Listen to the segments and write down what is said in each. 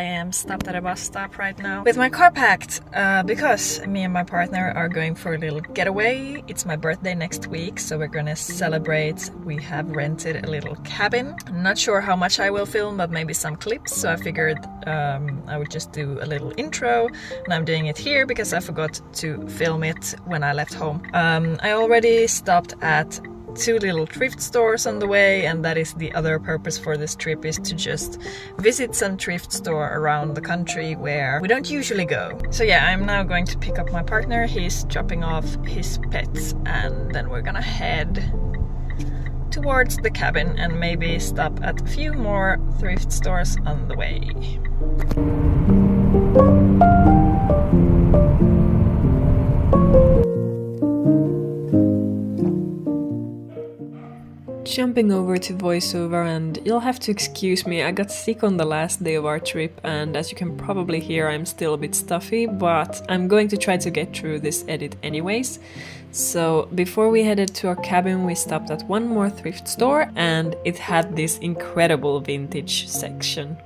I am stopped at a bus stop right now with my car packed because me and my partner are going for a little getaway. It's my birthday next week, so we're gonna celebrate. We have rented a little cabin. I'm not sure how much I will film, but maybe some clips, so I figured I would just do a little intro, and I'm doing it here because I forgot to film it when I left home. I already stopped at 2 little thrift stores on the way, and that is the other purpose for this trip, is to just visit some thrift store around the country where we don't usually go. So yeah, I'm now going to pick up my partner. He's dropping off his pets, and then we're gonna head towards the cabin and maybe stop at a few more thrift stores on the way. Jumping over to voiceover, and you'll have to excuse me, I got sick on the last day of our trip, and as you can probably hear, I'm still a bit stuffy, but I'm going to try to get through this edit anyways. So before we headed to our cabin, we stopped at one more thrift store, and it had this incredible vintage section.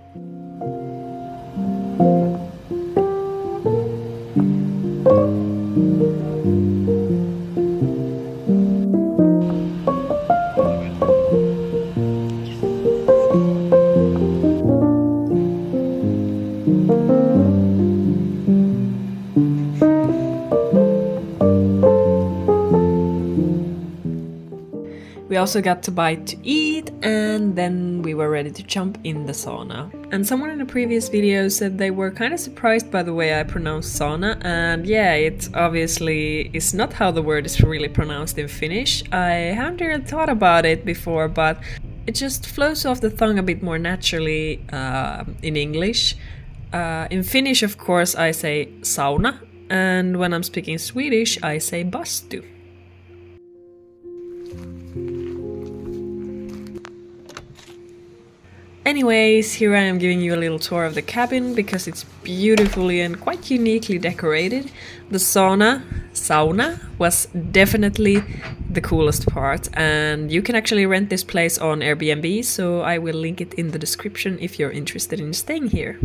We also got to buy to eat, and then we were ready to jump in the sauna. And someone in a previous video said they were kind of surprised by the way I pronounce sauna, and yeah, it obviously is not how the word is really pronounced in Finnish. I haven't really thought about it before, but it just flows off the tongue a bit more naturally in English. In Finnish, of course, I say sauna, and when I'm speaking Swedish, I say bastu. Anyways, here I am giving you a little tour of the cabin because it's beautifully and quite uniquely decorated. The sauna was definitely the coolest part, and you can actually rent this place on Airbnb, so I will link it in the description if you're interested in staying here.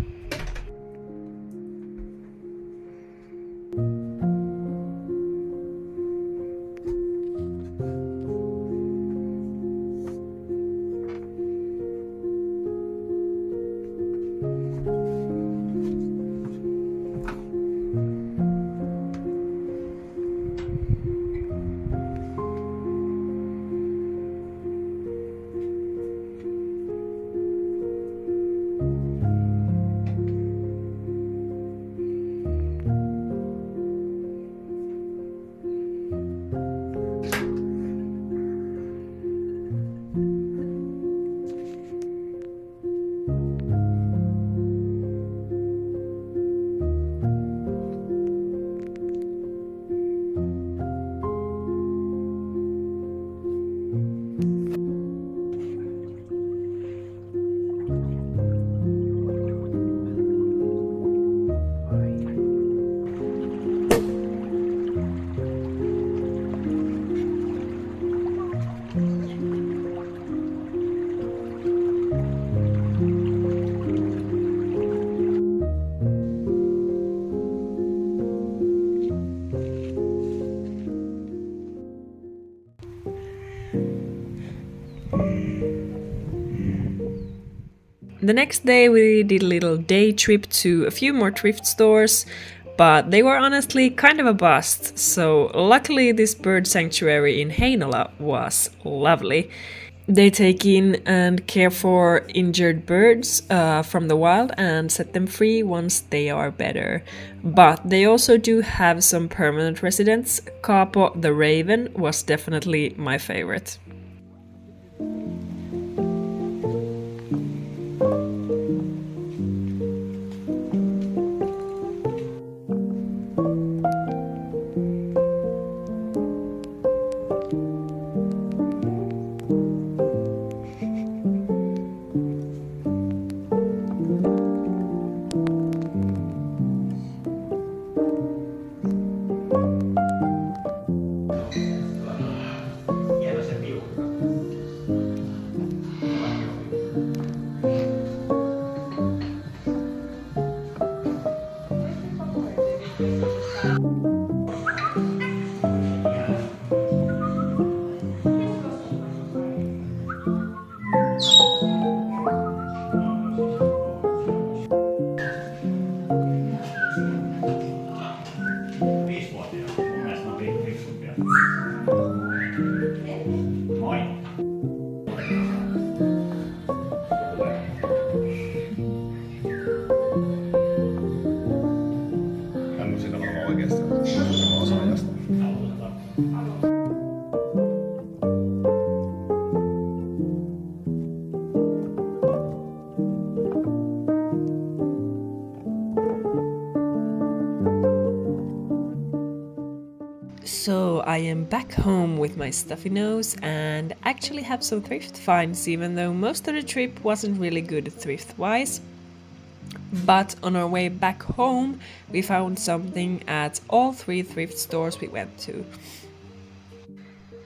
The next day we did a little day trip to a few more thrift stores, but they were honestly kind of a bust, so luckily this bird sanctuary in Heinola was lovely. They take in and care for injured birds from the wild and set them free once they are better. But they also do have some permanent residents. Kaapo the raven was definitely my favorite. So I am back home with my stuffy nose and actually have some thrift finds, even though most of the trip wasn't really good thrift-wise. But on our way back home, we found something at all 3 thrift stores we went to.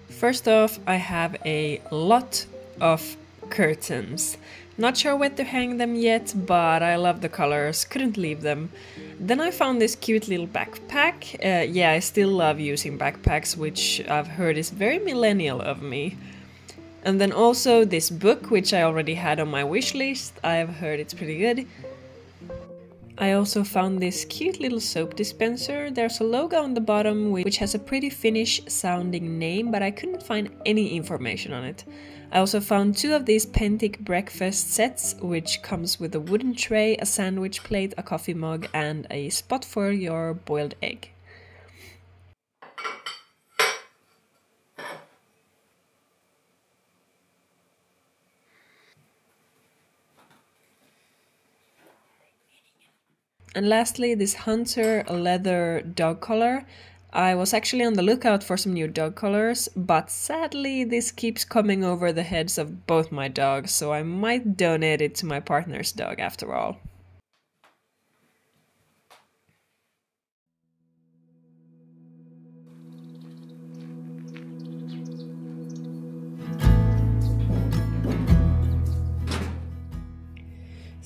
First off, I have a lot of curtains. Not sure where to hang them yet, but I love the colors, couldn't leave them. Then I found this cute little backpack. Yeah, I still love using backpacks, which I've heard is very millennial of me. And then also this book, which I already had on my wish list. I've heard it's pretty good. I also found this cute little soap dispenser. There's a logo on the bottom which has a pretty Finnish sounding name, but I couldn't find any information on it. I also found 2 of these Pentic breakfast sets, which comes with a wooden tray, a sandwich plate, a coffee mug, and a spot for your boiled egg. And lastly, this Hunter leather dog collar. I was actually on the lookout for some new dog collars, but sadly this keeps coming over the heads of both my dogs, so I might donate it to my partner's dog after all.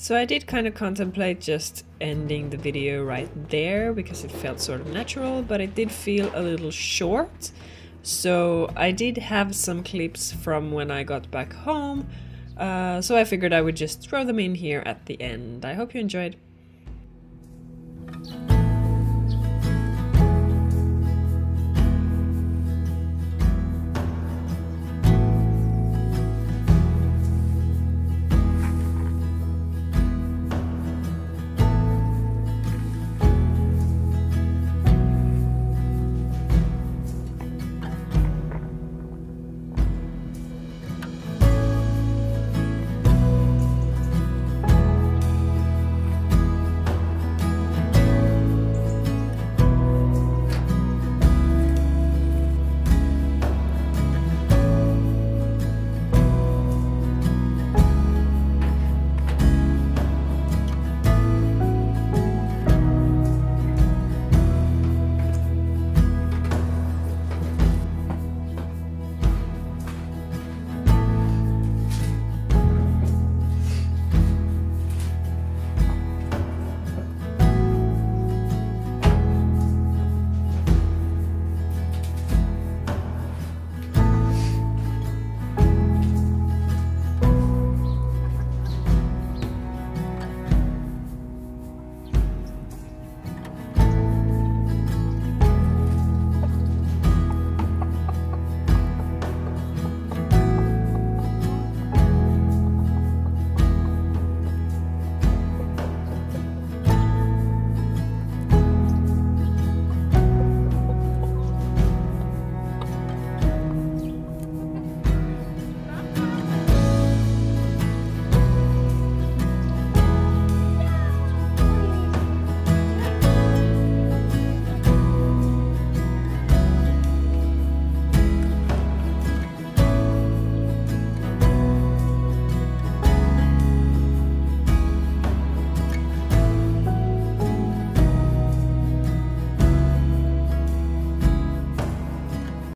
So I did kind of contemplate just ending the video right there because it felt sort of natural, but it did feel a little short. So I did have some clips from when I got back home, so I figured I would just throw them in here at the end. I hope you enjoyed.